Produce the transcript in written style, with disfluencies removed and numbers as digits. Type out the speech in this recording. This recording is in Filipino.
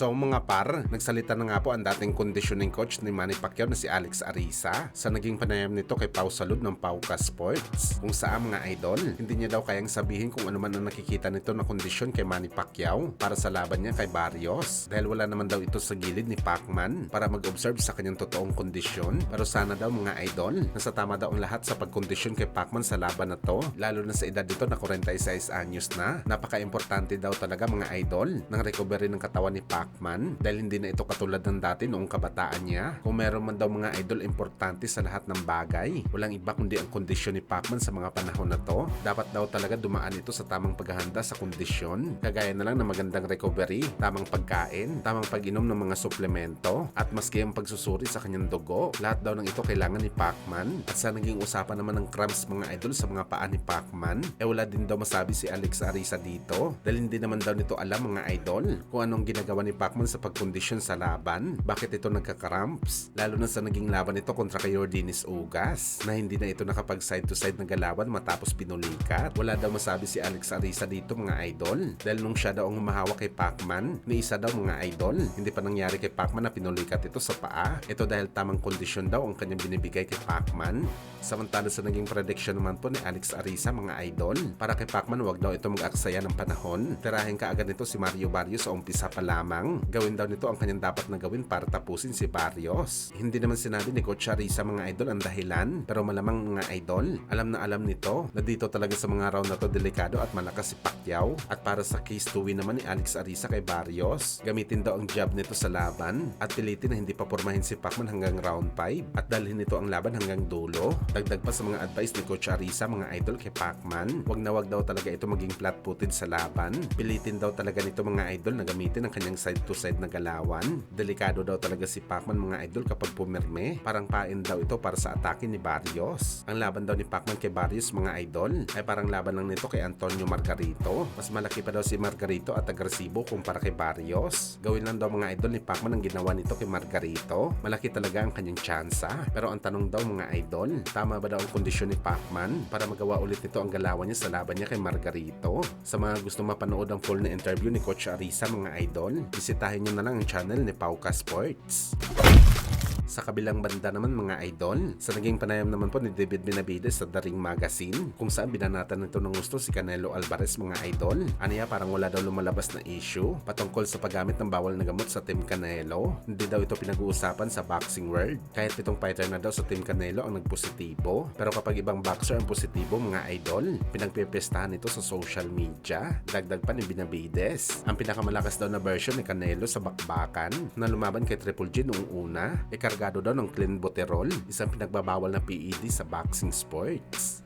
So mga par, nagsalita na nga po ang dating conditioning coach ni Manny Pacquiao na si Alex Ariza sa naging panayam nito kay Pau Salud ng Pauka Sports. Kung saan mga idol, hindi niya daw kayang sabihin kung ano man ang nakikita nito na kondisyon kay Manny Pacquiao para sa laban niya kay Barrios dahil wala naman daw ito sa gilid ni Pacman para mag-observe sa kanyang totoong kondisyon. Pero sana daw mga idol, nasa tama daw ang lahat sa pagkondisyon kay Pacman sa laban na to, lalo na sa edad nito na 46 anyos na. Napaka-importante daw talaga mga idol ng recovery ng katawan ni Pacman dahil hindi na ito katulad ng dati noong kabataan niya. Kung meron man daw mga idol importante sa lahat ng bagay, walang iba kundi ang kondisyon ni Pacman sa mga panahon na to. Dapat daw talaga dumaan ito sa tamang paghahanda sa kondisyon, kagaya na lang ng magandang recovery, tamang pagkain, tamang pag-inom ng mga suplemento, at maski ang pagsusuri sa kanyang dugo. Lahat daw ng ito kailangan ni Pacman. At sa naging usapan naman ng cramps mga idol sa mga paa ni Pacman, wala din daw masabi si Alex Ariza dito dahil hindi naman daw nito alam mga idol kung anong ginagawa ni Pacman sa pagkondisyon sa laban, bakit ito nagka-cramps, lalo na sa naging laban ito kontra kay Yordenis Ugas na hindi na ito nakapag side to side na galawan matapos pinulikat. Wala daw masabi si Alex Ariza dito mga idol dahil nung siya daw ang humahawak kay Pacman, ni isa daw mga idol, hindi pa nangyari kay Pacman na pinulikat ito sa paa. Ito dahil tamang kondisyon daw ang kanyang binibigay kay Pacman. Samantala sa naging prediction naman po ni Alex Ariza mga idol, para kay Pacman wag daw ito mag-aksaya ng panahon, tirahin kaagad nito si Mario Barrios sa umpisa pa lamang. Gawin daw nito ang kanyang dapat na gawin para tapusin si Barrios. Hindi naman sinabi ni Coach Ariza mga idol ang dahilan, pero malamang mga idol, alam na alam nito na dito talaga sa mga round na to delikado at malakas si Pacquiao. At para sa case to win naman ni Alex Ariza kay Barrios, gamitin daw ang jab nito sa laban at pilitin na hindi pa pormahin si Pacman hanggang round 5 at dalhin nito ang laban hanggang dulo. Dagdag pa sa mga advice ni Coach Ariza mga idol kay Pacman, wag na wag daw talaga ito maging flat-footed sa laban. Pilitin daw talaga nito mga idol na gamitin ang kanyang side to side na galawan. Delikado daw talaga si Pacman mga idol kapag pumirme. Parang pain daw ito para sa atake ni Barrios. Ang laban daw ni Pacman kay Barrios mga idol ay parang laban lang nito kay Antonio Margarito. Mas malaki pa daw si Margarito at agresibo kumpara kay Barrios. Gawin lang daw mga idol ni Pacman ang ginawa nito kay Margarito. Malaki talaga ang kanyang tsansa. Pero ang tanong daw mga idol, tama ba daw ang kondisyon ni Pacman para magawa ulit nito ang galawan niya sa laban niya kay Margarito? Sa mga gusto mapanood ang full na interview ni Coach Ariza mga idol, bisitahin nyo na lang ang channel ni Pauka Sports. Sa kabilang banda naman mga idol, sa naging panayam naman po ni David Benavides sa The Ring Magazine, kung saan binanatan nito ng gusto si Canelo Alvarez mga idol. Aniya parang wala daw lumalabas na issue patungkol sa paggamit ng bawal na gamot sa Team Canelo. Hindi daw ito pinag-uusapan sa boxing world. Kahit pitong fighter na daw sa Team Canelo ang nagpositibo. Pero kapag ibang boxer ang positibo mga idol, pinagpipestahan ito sa social media. Dagdag pa ni Benavides, ang pinakamalakas daw na version ni Canelo sa bakbakan na lumaban kay Triple G noong una, kargado daw ng clenbuterol, isang pinagbabawal na PED sa boxing sports.